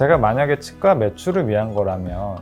제가 만약에 치과 매출을 위한 거라면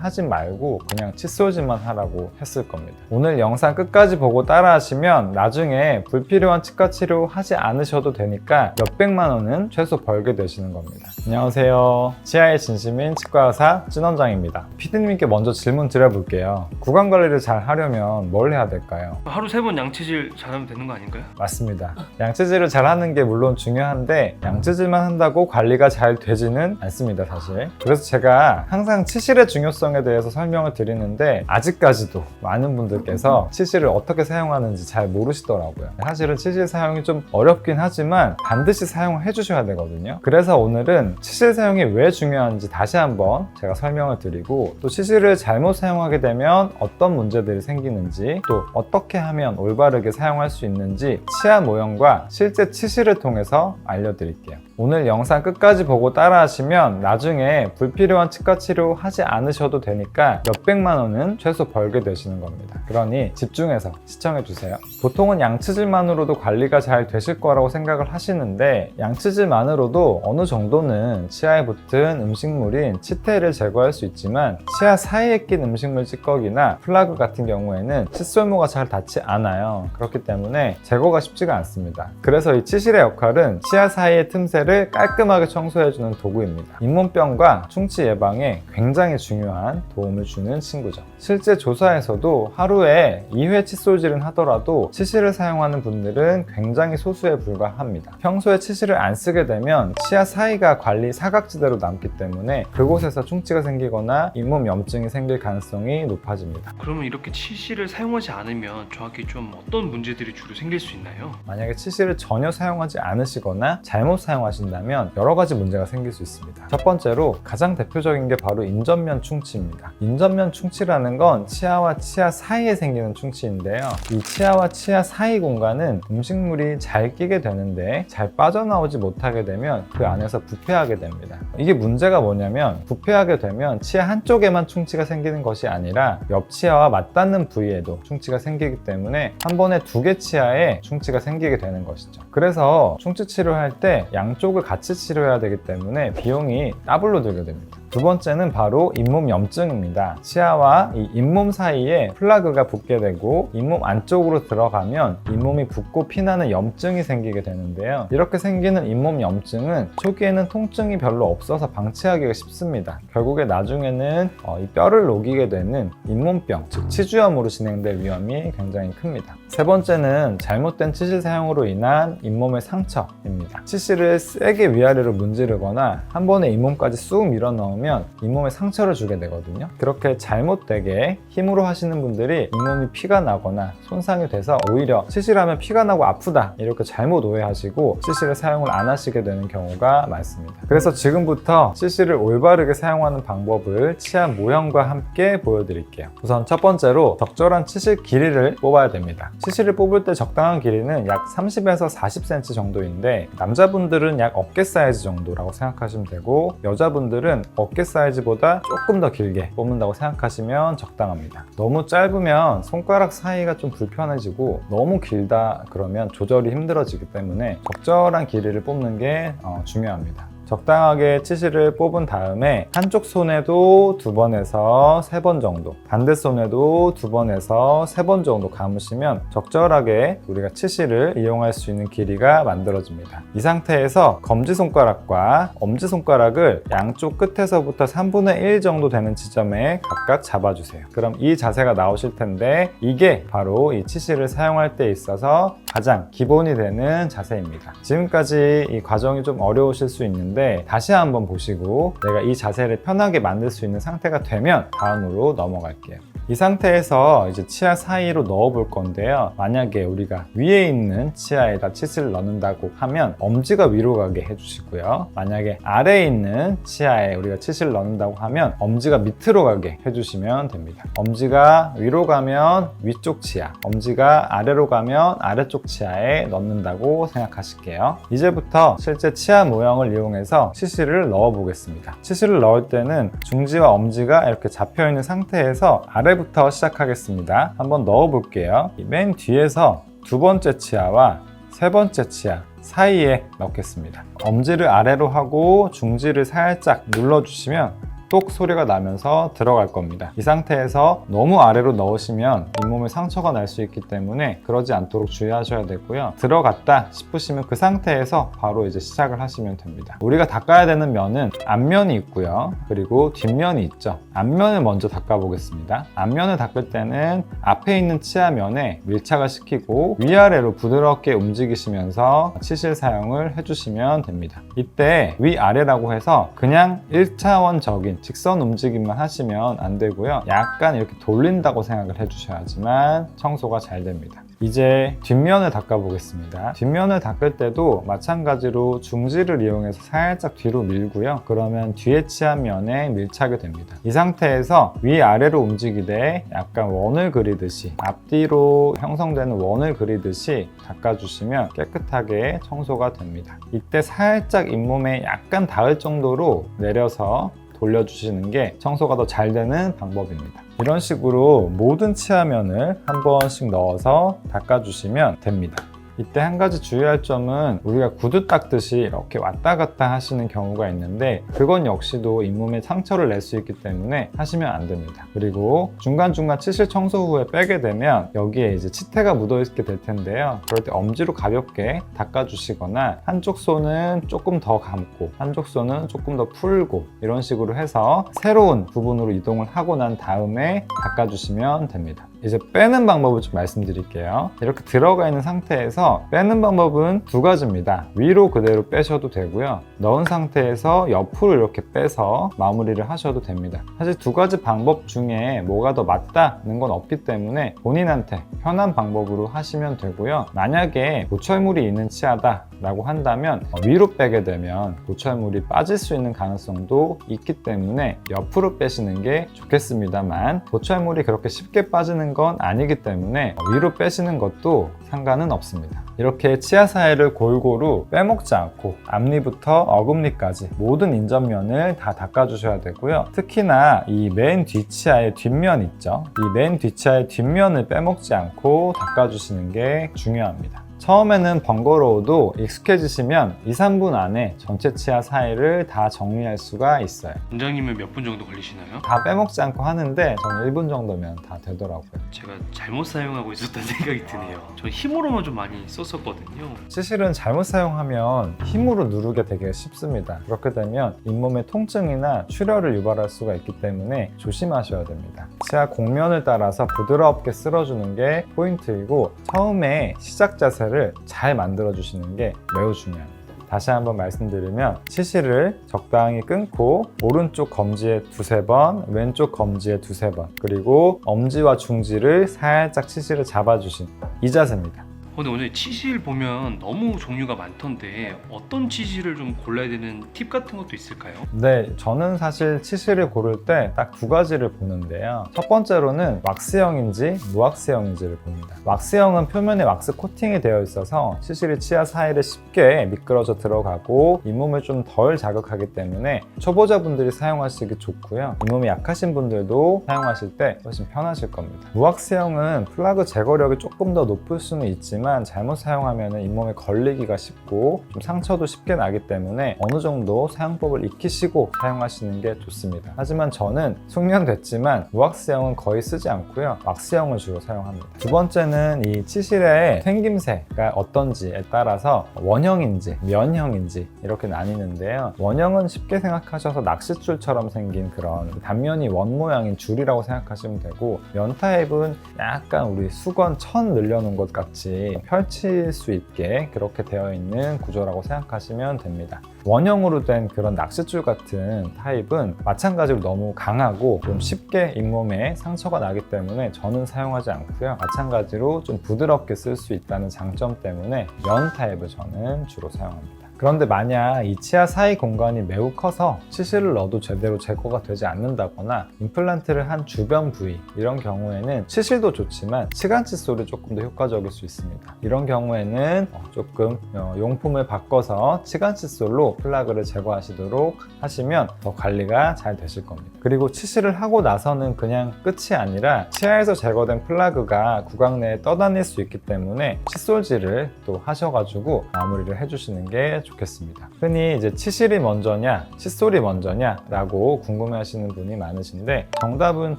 하지 말고 그냥 칫솔질만 하라고 했을 겁니다. 오늘 영상 끝까지 보고 따라 하시면 나중에 불필요한 치과 치료 하지 않으셔도 되니까 몇백만 원은 최소 벌게 되시는 겁니다. 안녕하세요. 치아의 진심인 치과의사 찐원장입니다. 피디님께 먼저 질문 드려볼게요. 구강 관리를 잘 하려면 뭘 해야 될까요? 하루 3번 양치질 잘하면 되는 거 아닌가요? 맞습니다. 양치질을 잘 하는 게 물론 중요한데 양치질만 한다고 관리가 잘 되지는 않습니다, 사실. 그래서 제가 항상 치실의 중요성에 대해서 설명을 드리는데 아직까지도 많은 분들께서 치실을 어떻게 사용하는지 잘 모르시더라고요. 사실은 치실 사용이 좀 어렵긴 하지만 반드시 사용을 해주셔야 되거든요. 그래서 오늘은 치실 사용이 왜 중요한지 다시 한번 제가 설명을 드리고 또 치실을 잘못 사용하게 되면 어떤 문제들이 생기는지 또 어떻게 하면 올바르게 사용할 수 있는지 치아 모형과 실제 치실을 통해서 알려드릴게요. 오늘 영상 끝까지 보고 따라 하시면 나중에 불필요한 치과 치료 하지 않으셔도 되니까 몇백만 원은 최소 벌게 되시는 겁니다. 그러니 집중해서 시청해주세요. 보통은 양치질만으로도 관리가 잘 되실 거라고 생각을 하시는데 양치질만으로도 어느 정도는 치아에 붙은 음식물인 치태를 제거할 수 있지만 치아 사이에 낀 음식물 찌꺼기나 플라그 같은 경우에는 칫솔모가 잘 닿지 않아요. 그렇기 때문에 제거가 쉽지가 않습니다. 그래서 이 치실의 역할은 치아 사이의 틈새를 깔끔하게 청소해주는 도구입니다. 잇몸병과 충치 예방에 굉장히 중요한 도움을 주는 친구죠. 실제 조사에서도 하루에 2회 칫솔질은 하더라도 치실을 사용하는 분들은 굉장히 소수에 불과합니다. 평소에 치실을 안 쓰게 되면 치아 사이가 관리 사각지대로 남기 때문에 그곳에서 충치가 생기거나 잇몸 염증이 생길 가능성이 높아집니다. 그러면 이렇게 치실을 사용하지 않으면 정확히 좀 어떤 문제들이 주로 생길 수 있나요? 만약에 치실을 전혀 사용하지 않으시거나 잘못 사용하신다면 여러 가지 문제가 생길 수 있습니다. 첫 번째로 가장 대표적인 게 바로 인전면 충치입니다. 인전면 충치라는 건 치아와 치아 사이에 생기는 충치인데요. 이 치아와 치아 사이 공간은 음식물이 잘 끼게 되는데 잘 빠져나오지 못하게 되면 그 안에서 부패하게 됩니다. 이게 문제가 뭐냐면 부패하게 되면 치아 한쪽에만 충치가 생기는 것이 아니라 옆 치아와 맞닿는 부위에도 충치가 생기기 때문에 한 번에 2개 치아에 충치가 생기게 되는 것이죠. 그래서 충치 치료할 때 양쪽을 같이 치료해야 되기 때문에 비용이 더블로 들게 됩니다. 두 번째는 바로 잇몸 염증입니다. 치아와 이 잇몸 사이에 플라그가 붙게 되고 잇몸 안쪽으로 들어가면 잇몸이 붓고 피나는 염증이 생기게 되는데요. 이렇게 생기는 잇몸 염증은 초기에는 통증이 별로 없어서 방치하기가 쉽습니다. 결국에 나중에는 이 뼈를 녹이게 되는 잇몸병, 즉 치주염으로 진행될 위험이 굉장히 큽니다. 세 번째는 잘못된 치실 사용으로 인한 잇몸의 상처입니다. 치실을 세게 위아래로 문지르거나 한 번에 잇몸까지 쑥 밀어 넣으면 잇몸에 상처를 주게 되거든요. 그렇게 잘못되게 힘으로 하시는 분들이 잇몸이 피가 나거나 손상이 돼서 오히려 치실하면 피가 나고 아프다 이렇게 잘못 오해하시고 치실을 사용을 안 하시게 되는 경우가 많습니다. 그래서 지금부터 치실을 올바르게 사용하는 방법을 치아 모형과 함께 보여드릴게요. 우선 첫 번째로 적절한 치실 길이를 뽑아야 됩니다. 치실을 뽑을 때 적당한 길이는 약 30에서 40cm 정도인데 남자분들은 약 어깨 사이즈 정도라고 생각하시면 되고 여자분들은 어깨 사이즈보다 조금 더 길게 뽑는다고 생각하시면 적당합니다. 너무 짧으면 손가락 사이가 좀 불편해지고 너무 길다 그러면 조절이 힘들어지기 때문에 적절한 길이를 뽑는 게 중요합니다. 적당하게 치실을 뽑은 다음에 한쪽 손에도 2번에서 3번 정도, 반대 손에도 2번에서 3번 정도 감으시면 적절하게 우리가 치실을 이용할 수 있는 길이가 만들어집니다. 이 상태에서 검지손가락과 엄지손가락을 양쪽 끝에서부터 3분의 1 정도 되는 지점에 각각 잡아주세요. 그럼 이 자세가 나오실 텐데 이게 바로 이 치실을 사용할 때 있어서 가장 기본이 되는 자세입니다. 지금까지 이 과정이 좀 어려우실 수 있는데 다시 한번 보시고 내가 이 자세를 편하게 만들 수 있는 상태가 되면 다음으로 넘어갈게요. 이 상태에서 이제 치아 사이로 넣어 볼 건데요. 만약에 우리가 위에 있는 치아에다 치실을 넣는다고 하면 엄지가 위로 가게 해주시고요. 만약에 아래에 있는 치아에 우리가 치실을 넣는다고 하면 엄지가 밑으로 가게 해주시면 됩니다. 엄지가 위로 가면 위쪽 치아, 엄지가 아래로 가면 아래쪽 치아에 넣는다고 생각하실게요. 이제부터 실제 치아 모형을 이용해서 치실을 넣어 보겠습니다. 치실을 넣을 때는 중지와 엄지가 이렇게 잡혀 있는 상태에서 아래부터 시작하겠습니다. 한번 넣어 볼게요. 맨 뒤에서 두 번째 치아와 세 번째 치아 사이에 넣겠습니다. 엄지를 아래로 하고 중지를 살짝 눌러주시면 똑 소리가 나면서 들어갈 겁니다. 이 상태에서 너무 아래로 넣으시면 잇몸에 상처가 날 수 있기 때문에 그러지 않도록 주의하셔야 되고요. 들어갔다 싶으시면 그 상태에서 바로 이제 시작을 하시면 됩니다. 우리가 닦아야 되는 면은 앞면이 있고요. 그리고 뒷면이 있죠. 앞면을 먼저 닦아 보겠습니다. 앞면을 닦을 때는 앞에 있는 치아면에 밀착을 시키고 위아래로 부드럽게 움직이시면서 치실 사용을 해주시면 됩니다. 이때 위아래라고 해서 그냥 1차원적인 직선 움직임만 하시면 안 되고요. 약간 이렇게 돌린다고 생각을 해주셔야지만 청소가 잘 됩니다. 이제 뒷면을 닦아 보겠습니다. 뒷면을 닦을 때도 마찬가지로 중지를 이용해서 살짝 뒤로 밀고요. 그러면 뒤에 치아면에 밀착이 됩니다. 이 상태에서 위아래로 움직이되 약간 원을 그리듯이 앞뒤로 형성되는 원을 그리듯이 닦아주시면 깨끗하게 청소가 됩니다. 이때 살짝 잇몸에 약간 닿을 정도로 내려서 돌려주시는 게 청소가 더 잘 되는 방법입니다. 이런 식으로 모든 치아면을 한 번씩 넣어서 닦아주시면 됩니다. 이때 한 가지 주의할 점은 우리가 구두 닦듯이 이렇게 왔다 갔다 하시는 경우가 있는데 그건 역시도 잇몸에 상처를 낼 수 있기 때문에 하시면 안 됩니다. 그리고 중간중간 치실 청소 후에 빼게 되면 여기에 이제 치태가 묻어 있게 될 텐데요. 그럴 때 엄지로 가볍게 닦아주시거나 한쪽 손은 조금 더 감고 한쪽 손은 조금 더 풀고 이런 식으로 해서 새로운 부분으로 이동을 하고 난 다음에 닦아주시면 됩니다. 이제 빼는 방법을 좀 말씀드릴게요. 이렇게 들어가 있는 상태에서 빼는 방법은 두 가지입니다. 위로 그대로 빼셔도 되고요. 넣은 상태에서 옆으로 이렇게 빼서 마무리를 하셔도 됩니다. 사실 두 가지 방법 중에 뭐가 더 맞다는 건 없기 때문에 본인한테 편한 방법으로 하시면 되고요. 만약에 보철물이 있는 치아다 라고 한다면 위로 빼게 되면 보철물이 빠질 수 있는 가능성도 있기 때문에 옆으로 빼시는 게 좋겠습니다만 보철물이 그렇게 쉽게 빠지는 건 아니기 때문에 위로 빼시는 것도 상관은 없습니다. 이렇게 치아 사이를 골고루 빼먹지 않고 앞니부터 어금니까지 모든 인접면을 다 닦아주셔야 되고요. 특히나 이 맨 뒷치아의 뒷면 있죠. 이 맨 뒷치아의 뒷면을 빼먹지 않고 닦아주시는 게 중요합니다. 처음에는 번거로워도 익숙해지시면 2-3분 안에 전체 치아 사이를 다 정리할 수가 있어요. 원장님은 몇 분 정도 걸리시나요? 다 빼먹지 않고 하는데 저는 1분 정도면 다 되더라고요. 제가 잘못 사용하고 있었다는 생각이 드네요. 저 힘으로만 좀 많이 썼었거든요. 치실은 잘못 사용하면 힘으로 누르게 되게 쉽습니다. 그렇게 되면 잇몸에 통증이나 출혈을 유발할 수가 있기 때문에 조심하셔야 됩니다. 치아 곡면을 따라서 부드럽게 쓸어주는 게 포인트이고 처음에 시작 자세를 잘 만들어 주시는 게 매우 중요합니다. 다시 한번 말씀드리면 치실을 적당히 끊고 오른쪽 검지에 2-3번, 왼쪽 검지에 2-3번 그리고 엄지와 중지를 살짝 치실을 잡아주신 이 자세입니다. 근데 오늘 치실 보면 너무 종류가 많던데 어떤 치실을 좀 골라야 되는 팁 같은 것도 있을까요? 네, 저는 사실 치실을 고를 때 딱 두 가지를 보는데요. 첫 번째로는 왁스형인지 무왁스형인지를 봅니다. 왁스형은 표면에 왁스 코팅이 되어 있어서 치실이 치아 사이를 쉽게 미끄러져 들어가고 잇몸을 좀 덜 자극하기 때문에 초보자분들이 사용하시기 좋고요. 잇몸이 약하신 분들도 사용하실 때 훨씬 편하실 겁니다. 무왁스형은 플라그 제거력이 조금 더 높을 수는 있지만 잘못 사용하면 잇몸에 걸리기가 쉽고 좀 상처도 쉽게 나기 때문에 어느 정도 사용법을 익히시고 사용하시는 게 좋습니다. 하지만 저는 숙련됐지만 무왁스형은 거의 쓰지 않고요. 왁스형을 주로 사용합니다. 두 번째는 이 치실의 생김새가 어떤지에 따라서 원형인지 면형인지 이렇게 나뉘는데요. 원형은 쉽게 생각하셔서 낚싯줄처럼 생긴 그런 단면이 원 모양인 줄이라고 생각하시면 되고 면 타입은 약간 우리 수건 천 늘려놓은 것 같이 펼칠 수 있게 그렇게 되어 있는 구조라고 생각하시면 됩니다. 원형으로 된 그런 낚싯줄 같은 타입은 마찬가지로 너무 강하고 좀 쉽게 잇몸에 상처가 나기 때문에 저는 사용하지 않고요. 마찬가지로 좀 부드럽게 쓸 수 있다는 장점 때문에 면 타입을 저는 주로 사용합니다. 그런데 만약 이 치아 사이 공간이 매우 커서 치실을 넣어도 제대로 제거가 되지 않는다거나 임플란트를 한 주변 부위 이런 경우에는 치실도 좋지만 치간 칫솔이 조금 더 효과적일 수 있습니다. 이런 경우에는 조금 용품을 바꿔서 치간 칫솔로 플라그를 제거하시도록 하시면 더 관리가 잘 되실 겁니다. 그리고 치실을 하고 나서는 그냥 끝이 아니라 치아에서 제거된 플라그가 구강 내에 떠다닐 수 있기 때문에 칫솔질을 또 하셔가지고 마무리를 해주시는 게 좋겠습니다. 흔히 이제 치실이 먼저냐 칫솔이 먼저냐 라고 궁금해하시는 분이 많으신데 정답은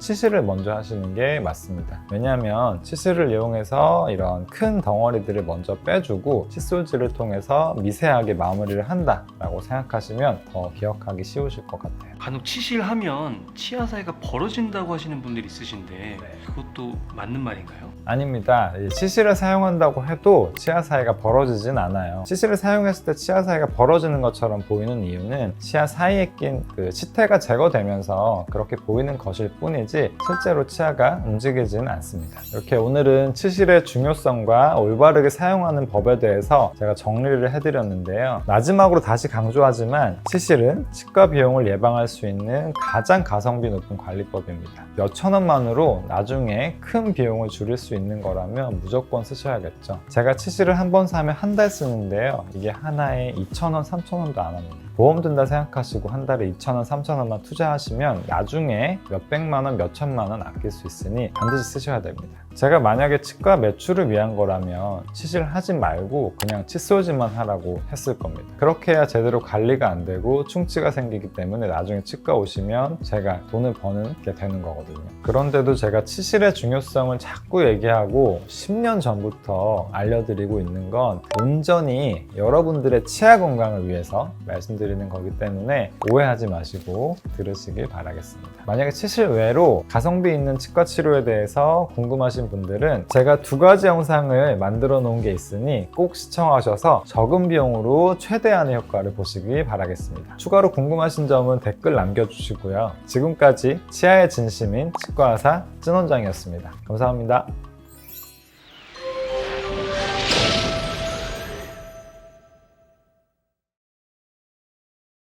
치실을 먼저 하시는 게 맞습니다. 왜냐하면 치실을 이용해서 이런 큰 덩어리들을 먼저 빼주고 칫솔질을 통해서 미세하게 마무리를 한다 라고 생각하시면 더 기억하기 쉬우실 것 같아요. 간혹 치실하면 치아 사이가 벌어진다고 하시는 분들이 있으신데 그것도 맞는 말인가요? 아닙니다. 치실을 사용한다고 해도 치아 사이가 벌어지진 않아요. 치실을 사용했을 때 치아 사이가 벌어지는 것처럼 보이는 이유는 치아 사이에 낀 그 치태가 제거되면서 그렇게 보이는 것일 뿐이지 실제로 치아가 움직이지는 않습니다. 이렇게 오늘은 치실의 중요성과 올바르게 사용하는 법에 대해서 제가 정리를 해드렸는데요. 마지막으로 다시 강조하지만 치실은 치과 비용을 예방할 수 있는 가장 가성비 높은 관리법입니다. 몇천 원만으로 나중에 큰 비용을 줄일 수 있는 거라면 무조건 쓰셔야겠죠. 제가 치실을 한 번 사면 한 달 쓰는데요. 이게 하나에 2,000원, 3,000원도 안 합니다. 보험 든다 생각하시고 한 달에 2,000원, 3,000원만 투자하시면 나중에 몇백만 원, 몇천만 원 아낄 수 있으니 반드시 쓰셔야 됩니다. 제가 만약에 치과 매출을 위한 거라면 치실 하지 말고 그냥 칫솔질만 하라고 했을 겁니다. 그렇게 해야 제대로 관리가 안 되고 충치가 생기기 때문에 나중에 치과 오시면 제가 돈을 버는 게 되는 거거든요. 그런데도 제가 치실의 중요성을 자꾸 얘기하고 10년 전부터 알려드리고 있는 건 온전히 여러분들의 치아 건강을 위해서 말씀드리는 거기 때문에 오해하지 마시고 들으시길 바라겠습니다. 만약에 치실 외로 가성비 있는 치과 치료에 대해서 궁금하신 분들은 제가 2가지 영상을 만들어 놓은 게 있으니 꼭 시청하셔서 적은 비용으로 최대한의 효과를 보시길 바라겠습니다. 추가로 궁금하신 점은 댓글 남겨주시고요. 지금까지 치아의 진심인 치과의사 찐원장이었습니다. 감사합니다.